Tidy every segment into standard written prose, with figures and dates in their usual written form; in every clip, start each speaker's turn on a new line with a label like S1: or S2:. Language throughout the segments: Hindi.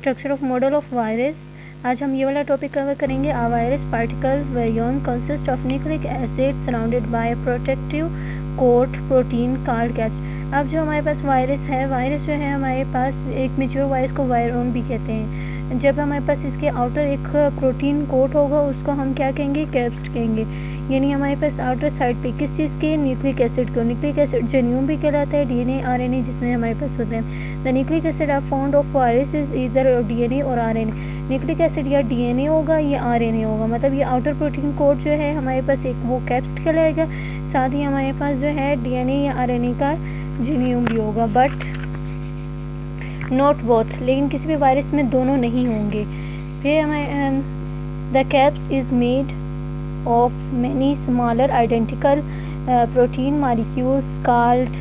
S1: Structure of model of virus. आज हम ये वाला टॉपिक कवर करेंगे। आ वायरस पार्टिकल्स वैरियम consist of nucleic acid surrounded by a protective coat protein called caps. अब जो हमारे पास वायरस है, वायरस जो है हमारे पास एक मेच्योर वायरस को वायरोन भी कहते हैं। जब हमारे पास इसके आउटर एक प्रोटीन कोट होगा उसको हम क्या कहेंगे, कैप्स्ड कहेंगे। यानी हमारे पास आउटर साइड पे किस चीज़ के, न्यूक्लिक एसिड को। न्यूक्लिक एसिड जेन्यूम भी कहलाता है, डीएनए आरएनए जिसमें हमारे पास होते हैं। The nucleic acid are found of virus is either DNA और आरएनए। न्यूक्लिक एसिड या डीएनए होगा या आरएनए होगा, मतलब ये आउटर प्रोटीन कोट जो है हमारे पास एक वो कैप्स्ड कहलाएगा। साथ ही हमारे पास जो है डीएनए या आरएनए का जेन्यूम भी होगा, बट नॉट बोथ, लेकिन किसी भी वायरस में दोनों नहीं होंगे। फिर हमें the caps is made of many smaller identical protein molecules called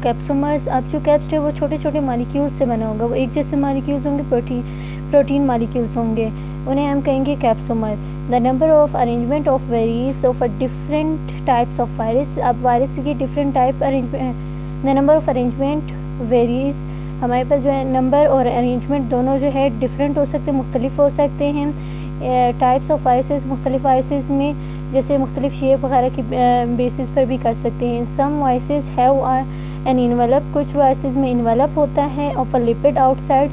S1: capsomeres. अब जो कैप्स है वो छोटे छोटे मॉलिक्यूल से बना होगा, वो एक जैसे मॉलिक्यूल्स होंगे, प्रोटीन मॉलिक्यूल्स होंगे, उन्हें हम कहेंगे capsomere. The number of arrangement of varies of different types of virus. अब वायरस के different type the number of arrangement varies, हमारे पास जो है नंबर और अरेंजमेंट दोनों जो है डिफरेंट हो सकते हैं, मुख्तलिफ हो सकते हैं। टाइप्स ऑफ वायरसेस, मुख्तलिफ वायरसेस में जैसे मुख्तलिफ शेप वगैरह की बेसिस पर भी कर सकते हैं। Some viruses have an envelope, कुछ वायरसेस में इन्वेलप होता है of a lipid outside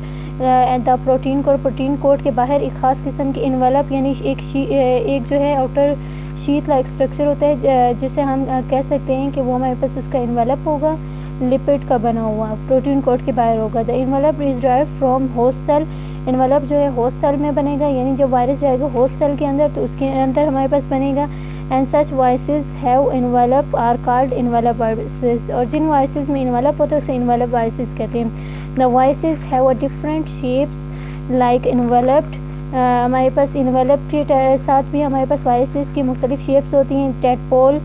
S1: the protein coat, protein coat के बाहर एक ख़ास किस्म की इन्वेलप यानी एक जो है आउटर शीट लाइक स्ट्रक्चर होता है जिसे हम कह सकते हैं कि वो हमारे पास उसका इन्वेलप होगा, लिपिड का बना हुआ, प्रोटीन कोट के बाहर होगा। The envelope is drive from host cell, envelope जो है होस्ट सेल में बनेगा, यानी जब वायरस जाएगा होस्ट सेल के अंदर तो उसके अंदर हमारे पास बनेगा। And such viruses have envelope are called envelope viruses, और जिन वायरसेस में इन्वेलप होता है उसे इन्वेलप वायरसेस कहते हैं। The viruses have a different shapes like enveloped, हमारे पास इन्वेलप के साथ भी हमारे पास वायरसेस की मुख्तलिफ शेप्स होती हैं, टेडपोल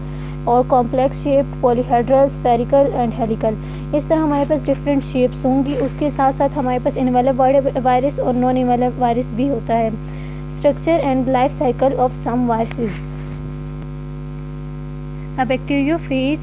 S1: और complex shaped, polyhedral, spherical and helical. इस तरह हमारे पास डिफरेंट शेप्स होंगी। उसके साथ साथ हमारे पास इन्वेलप वायरस और नॉन इन्वेलप वायरस भी होता है। Structure and life cycle of some viruses. A bacteriophage,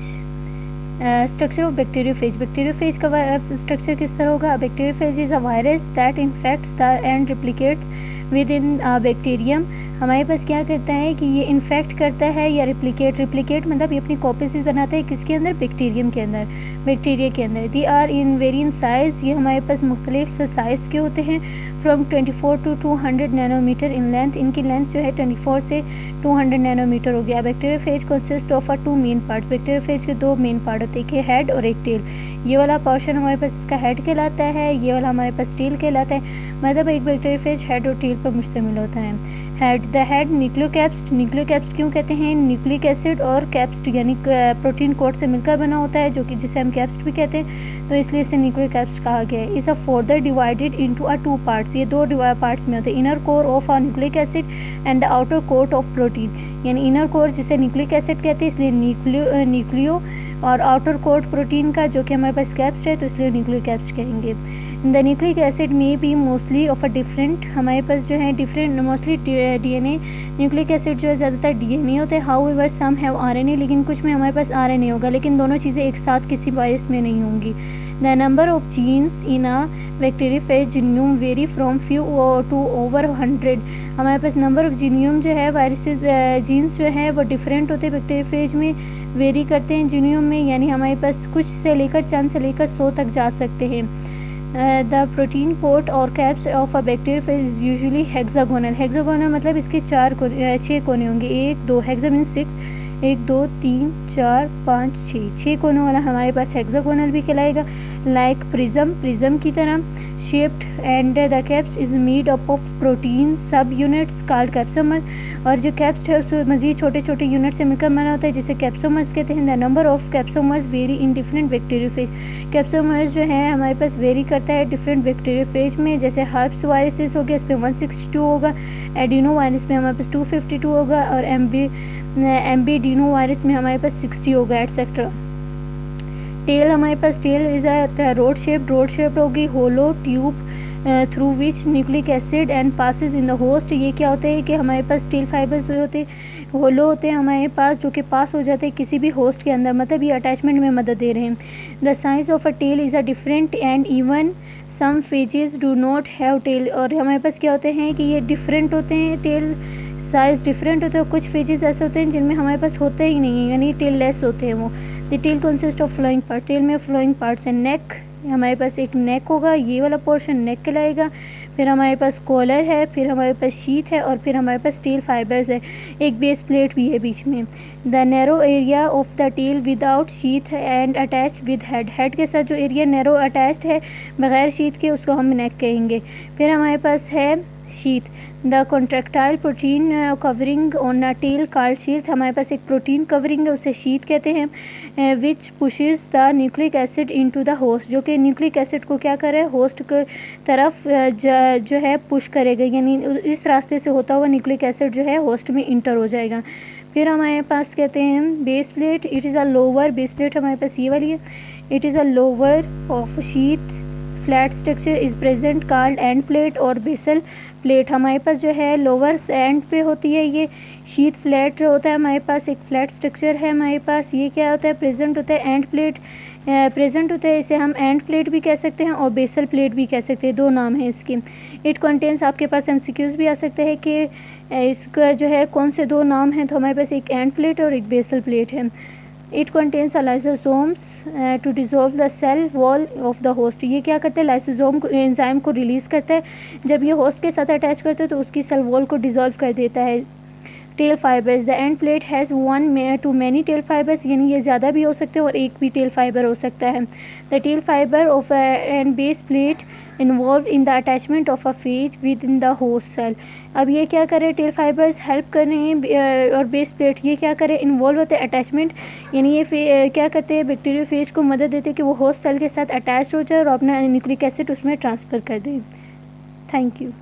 S1: structure of bacteriophage. Bacteriophage का स्ट्रक्चर किस तरह होगा? Bacteriophage is a virus that infects the and replicates within bacterium. हमारे पास क्या करता है कि ये इन्फेक्ट करता है या रिप्लिकेट मतलब ये अपनी कॉपीज बनाता है किसके अंदर? बैक्टीरियम के अंदर, बैक्टीरिया के अंदर। दी आर इन वेरियन साइज, ये हमारे पास मुख्तलिफ साइज़ के होते हैं। From 24 to 200 nanometre in length, इनकी लेंथ जो है 24 से 200 नैनोमीटर हो गया। Bacteriophage consist of two main parts, bacteriophage के दो मेन पार्ट होते हैं, एक हेड और एक टेल। ये वाला पोर्शन हमारे पास इसका हेड कहलाता है, ये वाला हमारे पास टेल कहलाता है। मतलब एक बैक्टीरियोफेज हेड और टेल पर मुश्तमिल होता है। हेड, द हेड न्यूक्लियोकैप्स्ड, न्यूक्लियोकैप्स्ड क्यों कहते हैं? न्यूक्लिक एसिड और कैप्स्ड यानी प्रोटीन कोट से मिलकर बना होता है, जो कि जिसे हम कैप्स्ड भी कहते हैं, तो इसलिए इसे न्यूक्लियोकैप्स्ड कहा गया है। Is further divided into two parts, ये दो पार्ट्स में होते हैं। Inner core of a nucleic acid and the outer coat of protein, यानी इनर कोर जिसे न्यूक्लिक एसिड कहते हैं इसलिए न्यूक्लियो, और आउटर कोट प्रोटीन का जो कि हमारे पास कैप्स्ड है तो इसलिए न्यूक्लियोकैप्स्ड कहेंगे। The nucleic acid may be mostly of a different, हमारे पास जो है different mostly DNA, nucleic acid जो है ज़्यादातर डीएनए होते हैं। However some have RNA, लेकिन कुछ में हमारे पास आरएनए होगा, लेकिन दोनों चीज़ें एक साथ किसी वायरस में नहीं होंगी। The number of genes in a bacteriophage genome vary from few to over 100, हमारे पास नंबर ऑफ जीनोम जो है वायरसेस जीन्स जो है वो डिफरेंट होते हैं, बैक्टीरियोफेज में वेरी करते हैं जीनोम में, यानी हमारे पास कुछ से लेकर चंद से लेकर 100 तक जा सकते हैं। द प्रोटीन कोट और caps of a bacteriophage is usually hexagonal, hexagonal मतलब इसके 6 कोने होंगे, 1 2 हेक्सा मीन्स 6, 1 2 3 4 5 6 कोनों वाला हमारे पास हेक्सागोनल भी कहलाएगा। लाइक प्रिज्म की तरह shaped, and the caps is made up of protein सब यूनिट्स कॉल्ड कैप्सोमर, और जो कैप्स है उसमें मजीद छोटे छोटे यूनिट से मिलकर बना होता है जिसे कैप्सोमर्स कहते हैं। The number of capsomeres very in different bacteriophage, capsomeres जो है हमारे पास वेरी करता है डिफरेंट बैक्टीरियोफेज में। जैसे हर्ब्स वायरसेस हो गया, इस पर 162 होगा, एडिनो वायरस में हमारे पास 252 होगा, और एम्बीडिनो वायरस में हमारे पास 60 होगा, एटसेट्रा। टेल, हमारे पास tail is a rod shaped होगी, hollow tube through which nucleic acid and passes in the host. ये क्या होता है कि हमारे पास टेल फाइबर्स जो होते हैं होलो होते हैं हमारे पास, जो कि पास हो जाते हैं किसी भी होस्ट के अंदर, मतलब ये अटैचमेंट में मदद दे रहे हैं। The size of a tail is a different and even some phages do not have tail, और हमारे पास क्या होते हैं कि ये डिफरेंट होते हैं, टेल साइज डिफरेंट होते हैं। कुछ फेजेस ऐसे होते हैं जिनमें हमारे पास होते ही नहीं है, यानी टेल लेस होते हैं वो। The tail consist of flowing part, tail में फ्लोइंग पार्ट्स है। नेक, हमारे पास एक नेक होगा, ये वाला पोर्शन नेक कहलाएगा। फिर हमारे पास कॉलर है, फिर हमारे पास शीथ है, और फिर हमारे पास टेल फाइबर्स है। एक बेस प्लेट भी है बीच में। The narrow area of the tail without sheath and attach with head, head के साथ जो एरिया नैरो अटैच्ड है बगैर शीथ के, उसको हम नेक कहेंगे। फिर हमारे पास है sheath. The contractile protein covering on a tail called sheath, हमारे पास एक प्रोटीन कवरिंग है, उसे शीथ कहते हैं। Which pushes the nucleic acid into the host, जो कि न्यूक्लिक एसिड को क्या करे, होस्ट की तरफ जो है पुश करेगा, यानी इस रास्ते से होता हुआ न्यूक्लिक एसिड जो है होस्ट में इंटर हो जाएगा। फिर हमारे पास कहते हैं base plate. It is a lower, base plate हमारे पास ये वाली है। It is a lower of sheath flat structure is present called and plate और बेसल प्लेट। हमारे पास जो है लोअर एंड पे होती है ये शीथ, फ्लैट होता है हमारे पास, एक फ्लैट स्ट्रक्चर है हमारे पास। ये क्या होता है, प्रेजेंट होता है एंड प्लेट प्रेजेंट होता है, इसे हम एंड प्लेट भी कह सकते हैं और बेसल प्लेट भी कह सकते हैं, दो नाम हैं इसके। इट कंटेन्स, आपके पास एमसीक्यूज़ भी आ सकते हैं कि इसका जो है कौन से दो नाम हैं, तो हमारे पास एक एंड प्लेट और एक बेसल प्लेट है। It contains lysosomes to dissolve the cell wall of the host, ये क्या करता है, लाइसोसोम एंजाइम को रिलीज़ करता है। जब ये होस्ट के साथ अटैच करता है तो उसकी सेल वॉल को डिजोल्व कर देता है। Tell fibres, the end plate has one two many tell fibres, यानी ये ज़्यादा भी हो सकते हैं और एक भी टेल फाइबर हो सकता है। The tail fibre of end base plate involve in the attachment of a phage within the host cell. अब ये क्या करें, टेल फाइबर्स हेल्प कर रहे हैं और बेस प्लेट ये क्या करें, इन्वॉल्व होते हैं अटैचमेंट, यानी ये क्या करते हैं, बैक्टीरियोफेज को मदद देते हैं कि वो होस्ट सेल के साथ अटैच हो जाए और अपना न्यूक्लिक एसिड उसमें ट्रांसफ़र कर दें। Thank you.